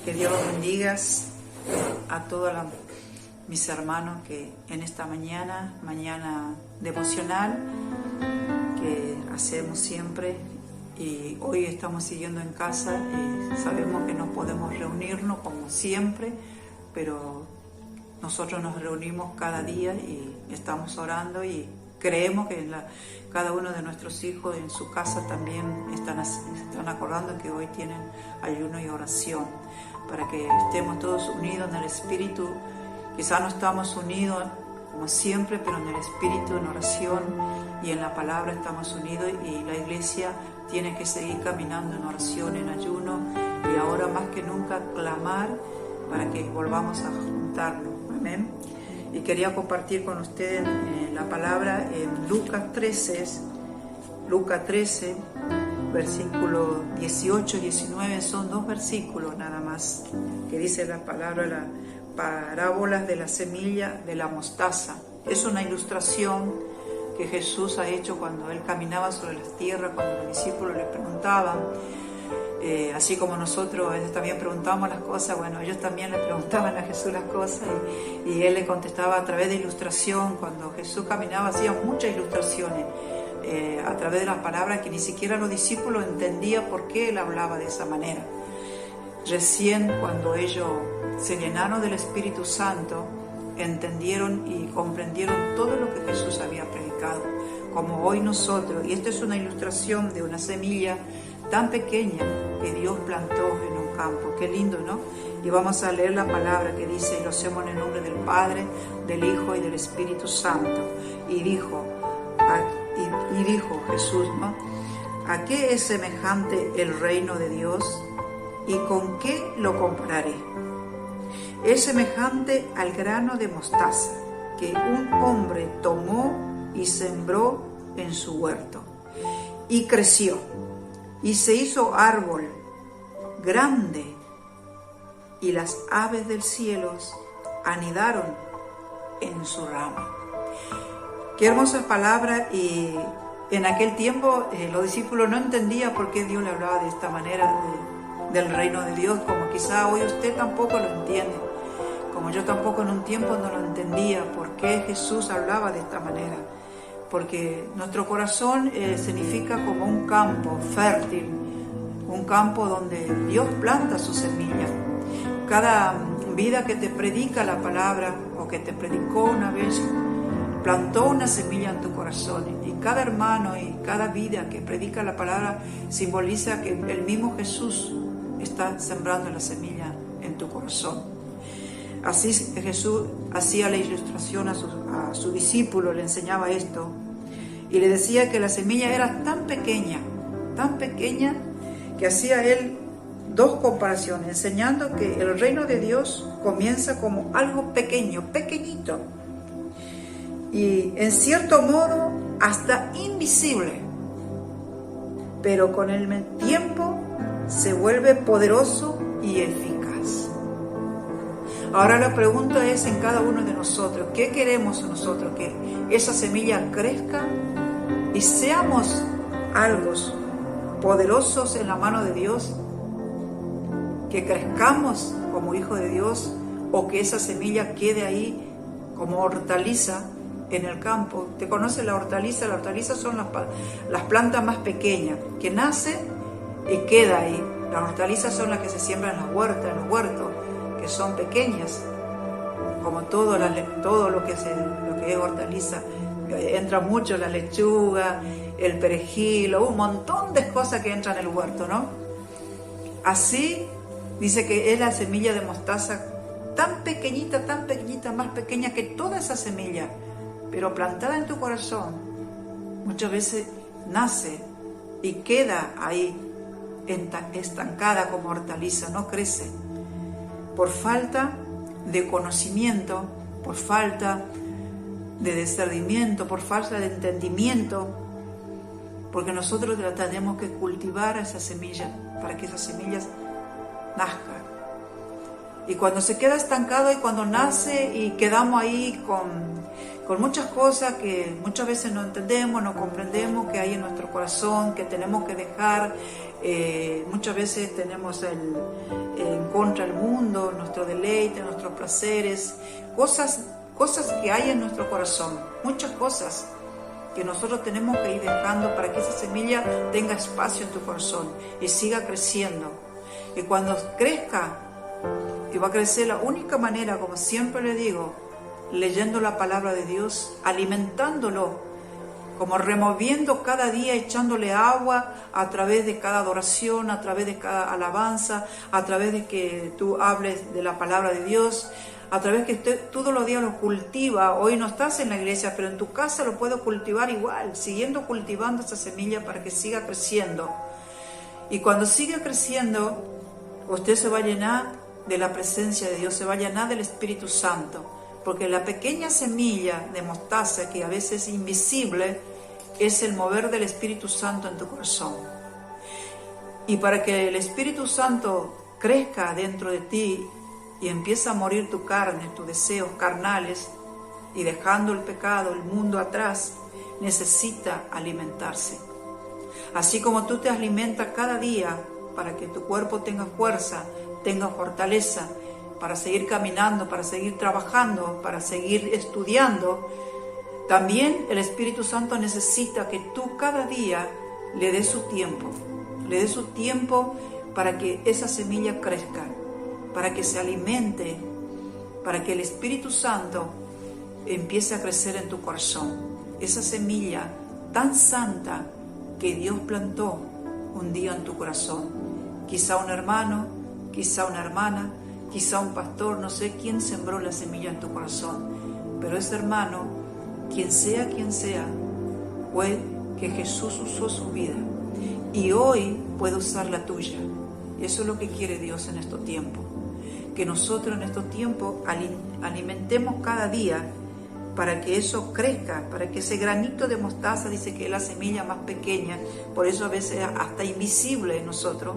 Que Dios los bendiga a todos mis hermanos que en esta mañana devocional que hacemos siempre, y hoy estamos siguiendo en casa y sabemos que no podemos reunirnos como siempre, pero nosotros nos reunimos cada día y estamos orando y creemos que cada uno de nuestros hijos en su casa también están acordando que hoy tienen ayuno y oración, para que estemos todos unidos en el Espíritu. Quizás no estamos unidos como siempre, pero en el Espíritu, en oración y en la palabra estamos unidos, y la iglesia tiene que seguir caminando en oración, en ayuno, y ahora más que nunca clamar para que volvamos a juntarnos. Amén. Y quería compartir con ustedes la palabra en Lucas 13, versículos 18 y 19, son 2 versículos nada más, que dice la palabra, la parábolas de la semilla de la mostaza. Es una ilustración que Jesús ha hecho cuando Él caminaba sobre las tierras, cuando los discípulos le preguntaban, así como nosotros también preguntamos las cosas, bueno, ellos también le preguntaban a Jesús las cosas y Él le contestaba a través de ilustración. Cuando Jesús caminaba hacía muchas ilustraciones a través de las palabras que ni siquiera los discípulos entendían por qué Él hablaba de esa manera. Recién cuando ellos se llenaron del Espíritu Santo, entendieron y comprendieron todo lo que Jesús había predicado, como hoy nosotros. Y esta es una ilustración de una semilla tan pequeña que Dios plantó en un campo. Qué lindo, ¿no? Y vamos a leer la palabra que dice: y lo hacemos en el nombre del Padre, del Hijo y del Espíritu Santo. Y dijo Jesús, ¿no? ¿A qué es semejante el reino de Dios? ¿Y con qué lo compararé? Es semejante al grano de mostaza que un hombre tomó y sembró en su huerto, y creció, y se hizo árbol grande, y las aves del cielo anidaron en su rama. Qué hermosas palabras. Y en aquel tiempo los discípulos no entendían por qué Dios le hablaba de esta manera del reino de Dios, como quizá hoy usted tampoco lo entiende, como yo tampoco en un tiempo no lo entendía, por qué Jesús hablaba de esta manera. Porque nuestro corazón significa como un campo fértil, un campo donde Dios planta su semilla. Cada vida que te predica la palabra, o que te predicó una vez, plantó una semilla en tu corazón. Y cada hermano y cada vida que predica la palabra simboliza que el mismo Jesús está sembrando la semilla en tu corazón. Así Jesús hacía la ilustración a su discípulo, le enseñaba esto, y le decía que la semilla era tan pequeña, que hacía él 2 comparaciones, enseñando que el reino de Dios comienza como algo pequeño, pequeñito, y en cierto modo hasta invisible, pero con el tiempo se vuelve poderoso y eficaz. Ahora la pregunta es en cada uno de nosotros: ¿qué queremos nosotros? Que esa semilla crezca y seamos algo poderosos en la mano de Dios, que crezcamos como hijos de Dios, o que esa semilla quede ahí como hortaliza en el campo. ¿Te conoces la hortaliza? La hortaliza son las plantas más pequeñas que nacen y queda ahí. Las hortalizas son las que se siembran en las huertas, en los huertos, que son pequeñas, como todo lo que es hortaliza. Entra mucho la lechuga, el perejil, un montón de cosas que entran en el huerto, ¿no? Así dice que es la semilla de mostaza, tan pequeñita, más pequeña que toda esa semilla, pero plantada en tu corazón, muchas veces nace y queda ahí estancada como hortaliza, no crece, por falta de conocimiento, por falta de discernimiento, por falta de entendimiento, porque nosotros tenemos que cultivar esa semilla para que esas semillas nazcan. Y cuando se queda estancado y cuando nace y quedamos ahí con muchas cosas que muchas veces no entendemos, no comprendemos que hay en nuestro corazón, que tenemos que dejar. Muchas veces tenemos en contra el mundo, nuestro deleite, nuestros placeres, cosas que hay en nuestro corazón, muchas cosas que nosotros tenemos que ir dejando para que esa semilla tenga espacio en tu corazón y siga creciendo. Y cuando crezca, y va a crecer la única manera, como siempre le digo, leyendo la palabra de Dios, alimentándolo, como removiendo cada día, echándole agua a través de cada adoración, a través de cada alabanza, a través de que tú hables de la palabra de Dios, a través de que todos los días lo cultiva. Hoy no estás en la iglesia, pero en tu casa lo puedes cultivar igual, siguiendo cultivando esa semilla para que siga creciendo. Y cuando siga creciendo, usted se va a llenar de la presencia de Dios, se va a llenar del Espíritu Santo, porque la pequeña semilla de mostaza, que a veces es invisible, es el mover del Espíritu Santo en tu corazón. Y para que el Espíritu Santo crezca dentro de ti y empiece a morir tu carne, tus deseos carnales, y dejando el pecado, el mundo atrás, necesita alimentarse. Así como tú te alimentas cada día para que tu cuerpo tenga fuerza, tenga fortaleza, para seguir caminando, para seguir trabajando, para seguir estudiando, también el Espíritu Santo necesita que tú cada día le des su tiempo para que esa semilla crezca, para que se alimente, para que el Espíritu Santo empiece a crecer en tu corazón. Esa semilla tan santa que Dios plantó un día en tu corazón. Quizá un hermano, quizá una hermana, quizá un pastor, no sé quién sembró la semilla en tu corazón, pero ese hermano, quien sea, fue que Jesús usó su vida y hoy puede usar la tuya. Eso es lo que quiere Dios en estos tiempos, que nosotros en estos tiempos alimentemos cada día para que eso crezca, para que ese granito de mostaza, dice que es la semilla más pequeña, por eso a veces hasta invisible en nosotros,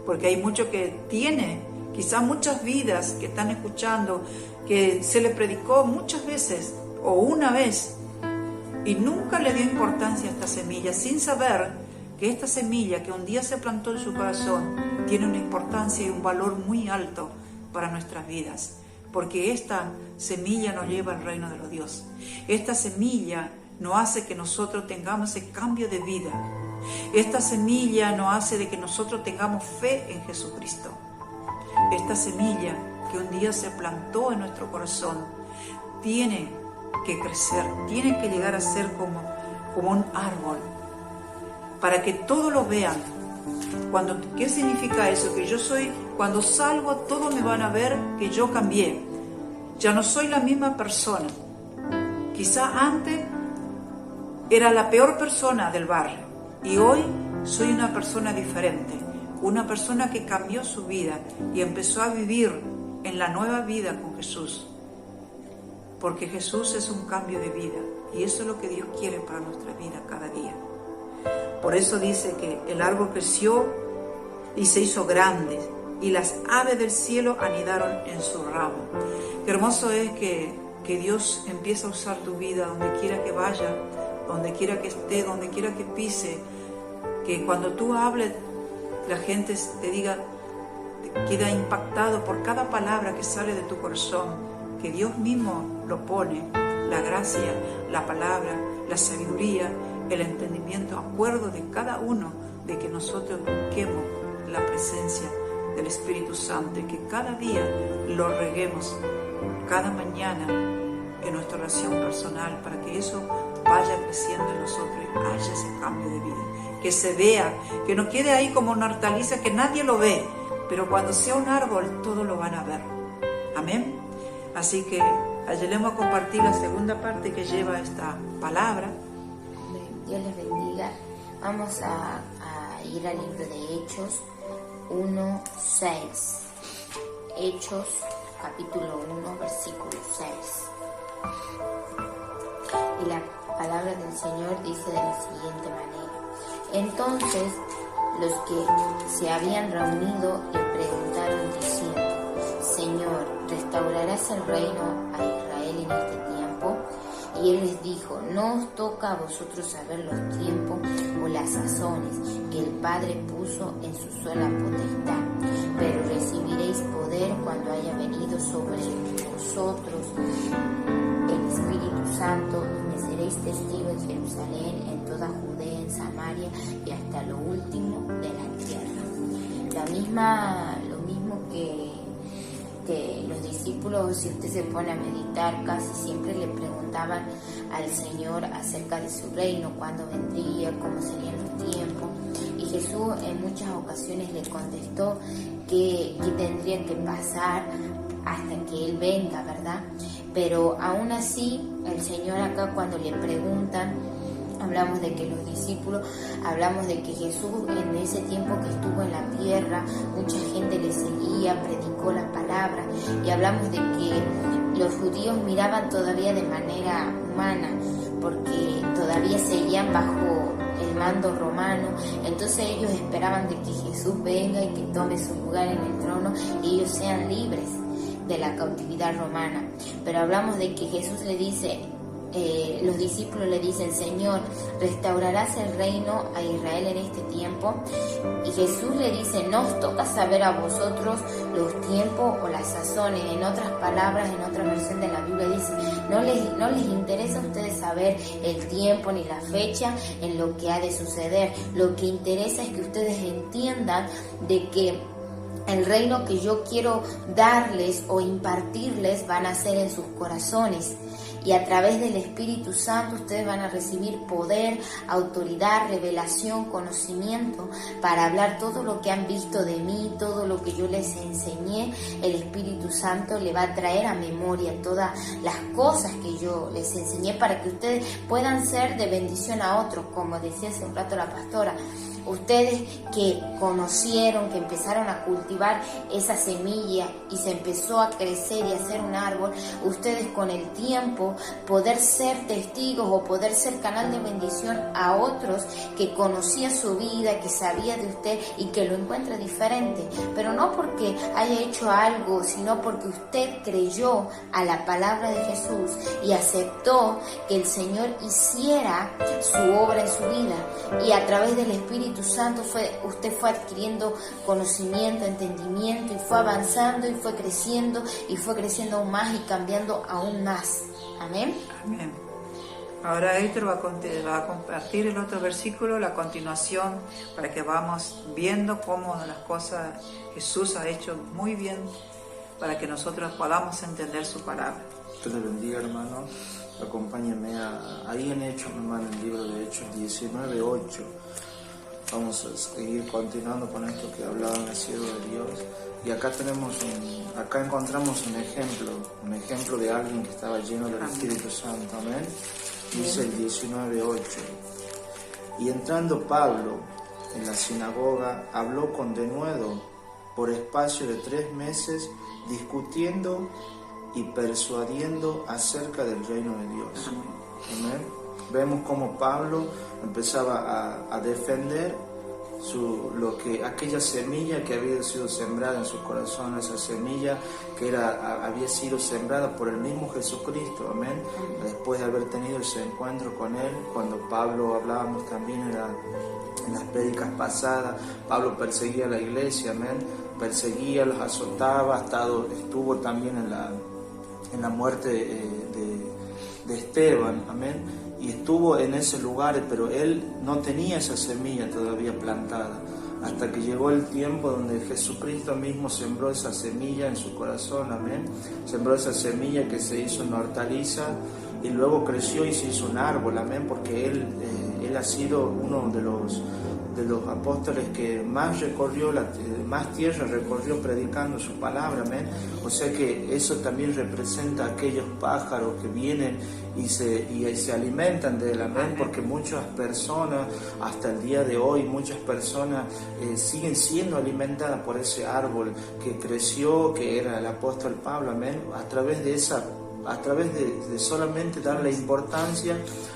porque hay mucho que tiene, quizás muchas vidas que están escuchando, que se le predicó muchas veces o una vez y nunca le dio importancia a esta semilla, sin saber que esta semilla que un día se plantó en su corazón tiene una importancia y un valor muy alto para nuestras vidas, porque esta semilla nos lleva al reino de los dioses. Esta semilla nos hace que nosotros tengamos ese cambio de vida. Esta semilla nos hace de que nosotros tengamos fe en Jesucristo. Esta semilla que un día se plantó en nuestro corazón tiene que crecer, tiene que llegar a ser como un árbol, para que todos lo vean. ¿Qué significa eso? Que cuando salgo, todos me van a ver que yo cambié. Ya no soy la misma persona. Quizá antes era la peor persona del barrio y hoy soy una persona diferente, una persona que cambió su vida y empezó a vivir en la nueva vida con Jesús. Porque Jesús es un cambio de vida y eso es lo que Dios quiere para nuestra vida cada día. Por eso dice que el árbol creció y se hizo grande y las aves del cielo anidaron en su ramo. Qué hermoso es que Dios empiece a usar tu vida donde quiera que vaya, donde quiera que esté, donde quiera que pise, que cuando tú hables la gente te diga, queda impactado por cada palabra que sale de tu corazón, que Dios mismo lo pone, la gracia, la palabra, la sabiduría, el entendimiento, acuerdo de cada uno de que nosotros busquemos la presencia del Espíritu Santo y que cada día lo reguemos, cada mañana en nuestra oración personal, para que eso vaya creciendo en nosotros y haya ese cambio de vida, que se vea, que no quede ahí como una hortaliza que nadie lo ve, pero cuando sea un árbol todos lo van a ver. Amén. Así que ayudemos a compartir la segunda parte que lleva esta palabra. Dios les bendiga. Vamos a ir al libro de Hechos 1:6. Hechos capítulo 1 versículo 6. Y la palabra del Señor dice de la siguiente manera: entonces los que se habían reunido le preguntaron diciendo: ¿restaurarás el reino a Israel en este tiempo? Y él les dijo, no os toca a vosotros saber los tiempos o las sazones que el Padre puso en su sola potestad, pero recibiréis poder cuando haya venido sobre vosotros el Espíritu Santo, y me seréis testigos en Jerusalén, en toda Judea, en Samaria y hasta lo último de la tierra. Lo mismo que los discípulos, si usted se pone a meditar, casi siempre le preguntaban al Señor acerca de su reino, cuándo vendría, cómo serían los tiempos, y Jesús en muchas ocasiones le contestó que tendría que pasar hasta que Él venga, ¿verdad? Pero aún así, el Señor acá cuando le preguntan, hablamos de que los discípulos, hablamos de que Jesús en ese tiempo que estuvo en la tierra, mucha gente le seguía, predicó la palabra, y hablamos de que los judíos miraban todavía de manera humana, porque todavía seguían bajo el mando romano. Entonces ellos esperaban de que Jesús venga y que tome su lugar en el trono y ellos sean libres de la cautividad romana. Pero hablamos de que Jesús le dice, los discípulos le dicen, Señor, ¿restaurarás el reino a Israel en este tiempo? Y Jesús le dice, no os toca saber a vosotros los tiempos o las sazones. En otras palabras, en otra versión de la Biblia dice, no les interesa a ustedes saber el tiempo ni la fecha en lo que ha de suceder. Lo que interesa es que ustedes entiendan de que el reino que yo quiero darles o impartirles van a ser en sus corazones. Y a través del Espíritu Santo ustedes van a recibir poder, autoridad, revelación, conocimiento para hablar todo lo que han visto de mí, todo lo que yo les enseñé. El Espíritu Santo le va a traer a memoria todas las cosas que yo les enseñé para que ustedes puedan ser de bendición a otros, como decía hace un rato la pastora. Ustedes que conocieron, que empezaron a cultivar esa semilla y se empezó a crecer y a hacer un árbol, ustedes con el tiempo poder ser testigos o poder ser canal de bendición a otros que conocía su vida, que sabía de usted y que lo encuentra diferente, pero no porque haya hecho algo, sino porque usted creyó a la palabra de Jesús y aceptó que el Señor hiciera su obra en su vida, y a través del Espíritu Santo usted fue adquiriendo conocimiento, entendimiento, y fue avanzando y fue creciendo aún más y cambiando aún más. Amén. Amén. Ahora Héctor va a compartir el otro versículo, la continuación, para que vamos viendo cómo las cosas Jesús ha hecho muy bien para que nosotros podamos entender su palabra. Dios le bendiga, hermano. Acompáñenme ahí en Hechos, hermano, el libro de Hechos 19:8. Vamos a seguir continuando con esto que hablaba el siervo de Dios. Y acá encontramos un ejemplo de alguien que estaba lleno del Espíritu Santo. Amén. Dice el 19:8. Y entrando Pablo en la sinagoga, habló con denuedo por espacio de 3 meses, discutiendo y persuadiendo acerca del reino de Dios. Amén. Vemos cómo Pablo empezaba a defender aquella semilla que había sido sembrada en sus corazones, esa semilla que había sido sembrada por el mismo Jesucristo. Amén. Después de haber tenido ese encuentro con Él, cuando Pablo, hablábamos también en las prédicas pasadas, Pablo perseguía a la iglesia, amén, perseguía, los azotaba, estuvo también en la muerte de Esteban, amén. Y estuvo en ese lugar, pero él no tenía esa semilla todavía plantada, hasta que llegó el tiempo donde Jesucristo mismo sembró esa semilla en su corazón, amén. Sembró esa semilla que se hizo una hortaliza y luego creció y se hizo un árbol, amén, porque él ha sido uno de los apóstoles que más tierra recorrió predicando su palabra, amén. O sea que eso también representa a aquellos pájaros que vienen y se alimentan de él, amén, porque muchas personas, hasta el día de hoy, muchas personas siguen siendo alimentadas por ese árbol que creció, que era el apóstol Pablo, amén, a través de esa a través de solamente darle importancia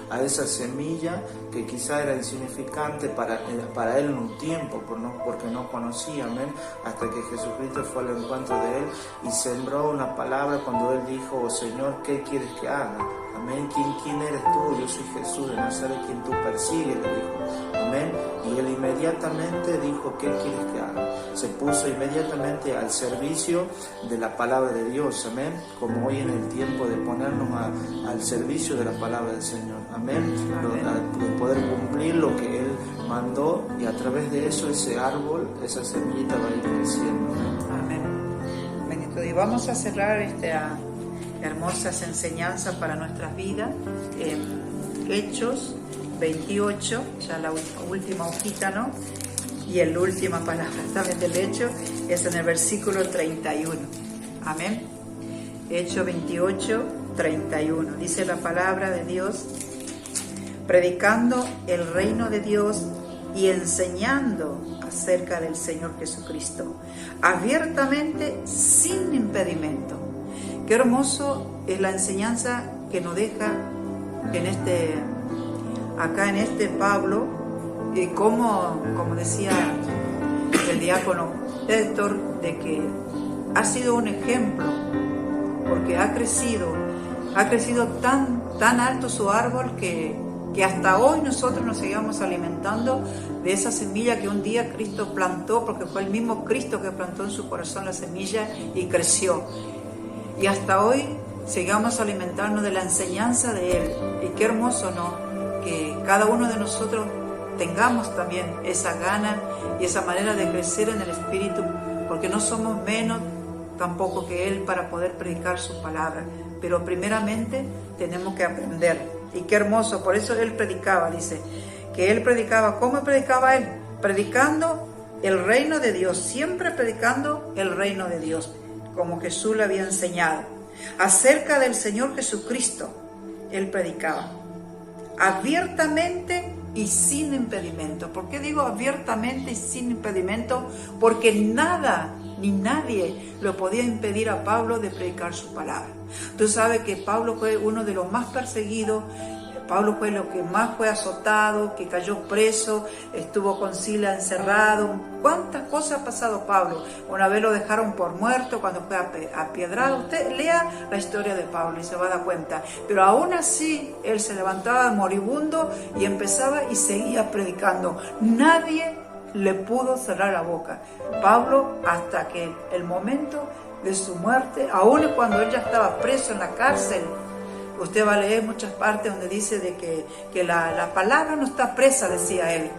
a esa semilla que quizá era insignificante para él en un tiempo, porque no conocía, amén, hasta que Jesucristo fue al encuentro de él y sembró una palabra cuando él dijo: oh Señor, ¿qué quieres que haga? Amén. ¿Quién eres tú? Yo soy Jesús de Nazaret, quien tú persigues, le dijo. Amén. Y él inmediatamente dijo: ¿qué quieres que haga? Se puso inmediatamente al servicio de la palabra de Dios. Amén. Como hoy en el tiempo de ponernos al servicio de la palabra del Señor. Amén. De poder cumplir lo que Él mandó, y a través de eso ese árbol, esa semillita va a ir creciendo. Amén. Bendito Dios. Vamos a cerrar esta hermosas enseñanzas para nuestras vidas. Hechos 28, ya la última hojita, ¿no? Y la última palabra también del Hecho es en el versículo 31. Amén. Hechos 28, 31. Dice la palabra de Dios: predicando el reino de Dios y enseñando acerca del Señor Jesucristo, abiertamente, sin impedimento. Qué hermoso es la enseñanza que nos deja acá en este Pablo, y como decía el diácono Héctor, de que ha sido un ejemplo, porque ha crecido tan alto su árbol que hasta hoy nosotros nos seguimos alimentando de esa semilla que un día Cristo plantó, porque fue el mismo Cristo que plantó en su corazón la semilla y creció. Y hasta hoy sigamos alimentándonos de la enseñanza de Él. Y qué hermoso, ¿no? Que cada uno de nosotros tengamos también esa gana y esa manera de crecer en el Espíritu, porque no somos menos tampoco que Él para poder predicar su palabra. Pero primeramente tenemos que aprender. Y qué hermoso, por eso Él predicaba, dice, que Él predicaba. ¿Cómo predicaba Él? Predicando el reino de Dios, siempre predicando el reino de Dios, como Jesús le había enseñado. Acerca del Señor Jesucristo, Él predicaba abiertamente y sin impedimento. ¿Por qué digo abiertamente y sin impedimento? Porque nada ni nadie lo podía impedir a Pablo de predicar su palabra. Tú sabes que Pablo fue uno de los más perseguidos. Pablo fue lo que más fue azotado, que cayó preso, estuvo con Sila encerrado. ¿Cuántas cosas ha pasado Pablo? Una vez lo dejaron por muerto cuando fue apiedrado. Usted lea la historia de Pablo y se va a dar cuenta. Pero aún así, él se levantaba moribundo y empezaba y seguía predicando. Nadie le pudo cerrar la boca. Pablo, hasta que el momento de su muerte, aún cuando él ya estaba preso en la cárcel, usted va a leer muchas partes donde dice de que la palabra no está presa, decía él,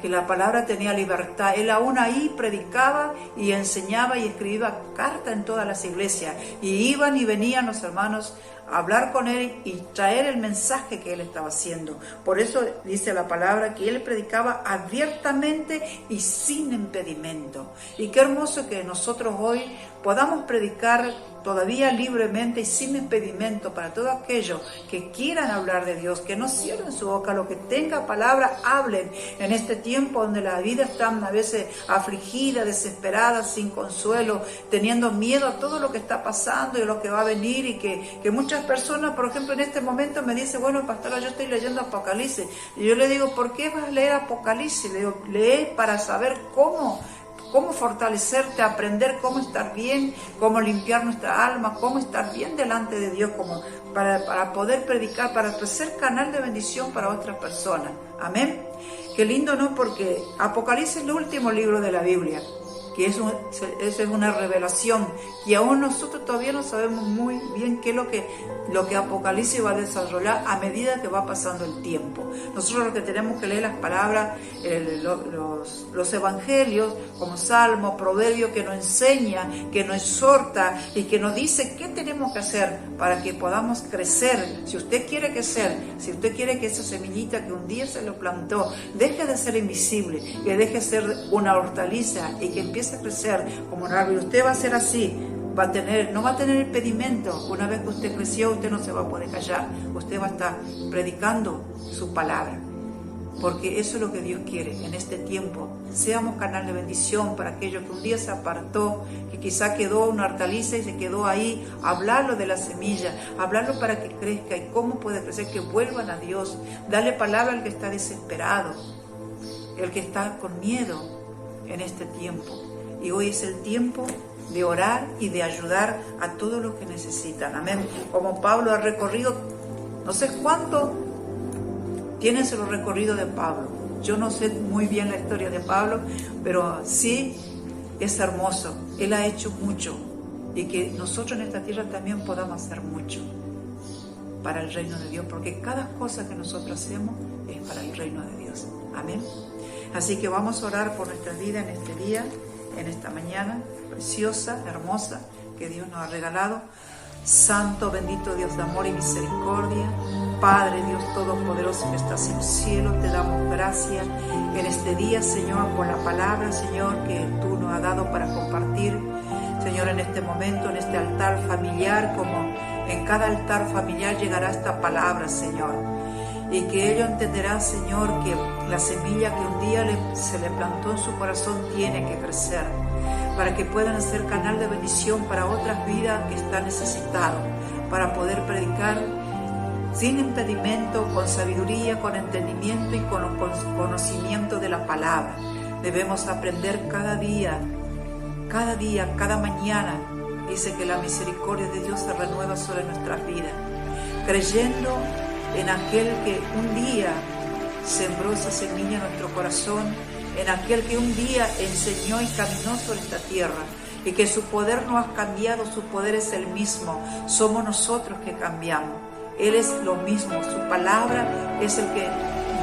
que la palabra tenía libertad. Él aún ahí predicaba y enseñaba y escribía cartas en todas las iglesias. Y iban y venían los hermanos a hablar con él y traer el mensaje que él estaba haciendo. Por eso dice la palabra que él predicaba abiertamente y sin impedimento. Y qué hermoso que nosotros hoy podamos predicar todavía libremente y sin impedimento para todos aquellos que quieran hablar de Dios, que no cierren su boca, lo que tenga palabra, hablen en este tiempo donde la vida está a veces afligida, desesperada, sin consuelo, teniendo miedo a todo lo que está pasando y lo que va a venir, y que muchas personas, por ejemplo, en este momento me dicen: bueno, pastora, yo estoy leyendo Apocalipsis. Y yo le digo: ¿por qué vas a leer Apocalipsis? Le digo: lee para saber cómo fortalecerte, aprender cómo estar bien, cómo limpiar nuestra alma, cómo estar bien delante de Dios, como para poder predicar, para ser canal de bendición para otras personas. Amén. Qué lindo, ¿no? Porque Apocalipsis es el último libro de la Biblia, que esa es una revelación, y aún nosotros todavía no sabemos muy bien qué es lo que Apocalipsis va a desarrollar a medida que va pasando el tiempo. Nosotros lo que tenemos que leer las palabras, los evangelios, como Salmo, Proverbio, que nos enseña, que nos exhorta y que nos dice qué tenemos que hacer para que podamos crecer. Si usted quiere crecer, si usted quiere que esa semillita que un día se lo plantó deje de ser invisible, que deje de ser una hortaliza y que empiece a crecer como un árbol, usted va a ser así. No va a tener impedimento. Una vez que usted creció, usted no se va a poder callar. Usted va a estar predicando su palabra. porque eso es lo que Dios quiere en este tiempo. Seamos canal de bendición para aquello que un día se apartó, que quizá quedó una hortaliza y se quedó ahí. Hablarlo de la semilla, hablarlo para que crezca y cómo puede crecer, que vuelvan a Dios. Darle palabra al que está desesperado, el que está con miedo en este tiempo. Y hoy es el tiempo de orar y de ayudar a todos los que necesitan. Amén. Como Pablo ha recorrido, no sé cuánto tienes el recorrido de Pablo. Yo no sé muy bien la historia de Pablo, pero sí es hermoso. Él ha hecho mucho y que nosotros en esta tierra también podamos hacer mucho para el reino de Dios, porque cada cosa que nosotros hacemos es para el reino de Dios. Amén. Así que vamos a orar por nuestra vida en este día, en esta mañana preciosa, hermosa que Dios nos ha regalado. Santo, bendito Dios de amor y misericordia, Padre Dios Todopoderoso que estás en el cielo, te damos gracias en este día, Señor, por la palabra, Señor, que tú nos has dado para compartir, Señor, en este momento, en este altar familiar, como en cada altar familiar llegará esta palabra, Señor, y que ellos entenderán, Señor, que la semilla que un día se le plantó en su corazón tiene que crecer, para que puedan ser canal de bendición para otras vidas que están necesitadas, para poder predicar sin impedimento, con sabiduría, con entendimiento y con conocimiento de la palabra. Debemos aprender cada día, cada mañana. Dice que la misericordia de Dios se renueva sobre nuestras vidas, creyendo en aquel que un día sembró esa semilla en nuestro corazón, en aquel que un día enseñó y caminó sobre esta tierra, y que su poder no ha cambiado, su poder es el mismo, somos nosotros que cambiamos, Él es lo mismo, su palabra es el que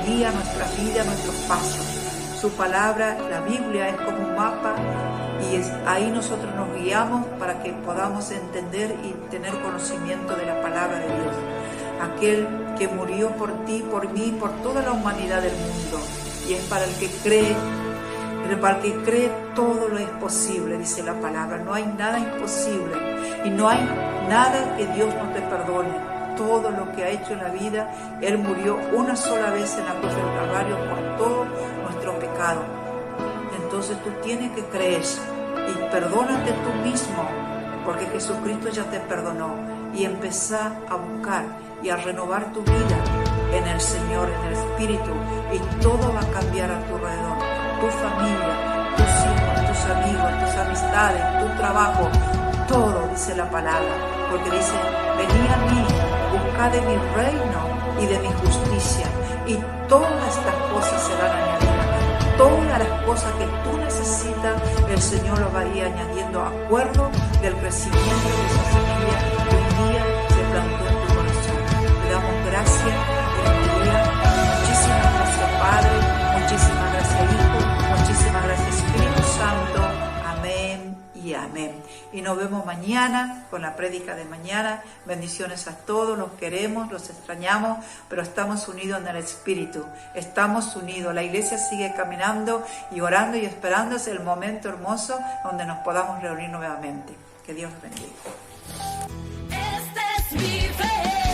guía nuestra vida, nuestros pasos, su palabra, la Biblia, es como un mapa, y ahí nosotros nos guiamos para que podamos entender y tener conocimiento de la palabra de Dios, aquel que murió por ti, por mí, por toda la humanidad del mundo. Y es para el que cree, pero para el que cree todo lo es posible, dice la palabra. No hay nada imposible y no hay nada que Dios no te perdone. Todo lo que ha hecho en la vida, Él murió una sola vez en la cruz del Calvario por todo nuestro pecado. Entonces tú tienes que creer y perdónate tú mismo, porque Jesucristo ya te perdonó, y empezar a buscar y a renovar tu vida en el Señor, en el Espíritu, y todo va a cambiar a tu alrededor, tu familia, tus hijos, tus amigos, tus amistades, tu trabajo, todo, dice la palabra, porque dice, venid a mí, buscad de mi reino y de mi justicia, y todas estas cosas serán añadidas, todas las cosas que tú necesitas, el Señor lo va a ir añadiendo a acuerdo del crecimiento de esa semilla que un día se plantó en tu corazón. Te damos gracias por este día. Muchísimas gracias, Padre. Muchísimas gracias, Hijo. Muchísimas gracias, Espíritu Santo. Amén y amén. Y nos vemos mañana con la prédica de mañana. Bendiciones a todos. Los queremos, los extrañamos, pero estamos unidos en el Espíritu. Estamos unidos. La iglesia sigue caminando y orando y esperando. Es el momento hermoso donde nos podamos reunir nuevamente. Que Dios los bendiga. Esta es mi fe.